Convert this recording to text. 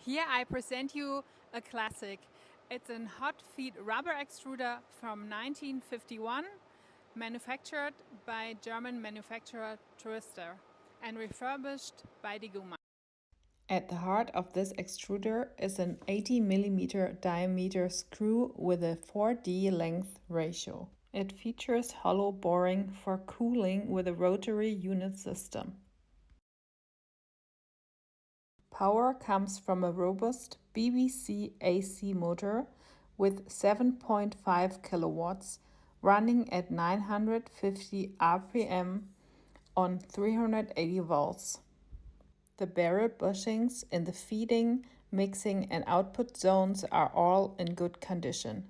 Here I present you a classic. It's a hot feed rubber extruder from 1951, manufactured by German manufacturer Troester and refurbished by DEGUMA. At the heart of this extruder is an 80 mm diameter screw with a 4D length ratio. It features hollow boring for cooling with a rotary unit system. Power comes from a robust BBC AC motor with 7.5 kilowatts running at 950 RPM on 380 volts. The barrel bushings in the feeding, mixing and output zones are all in good condition.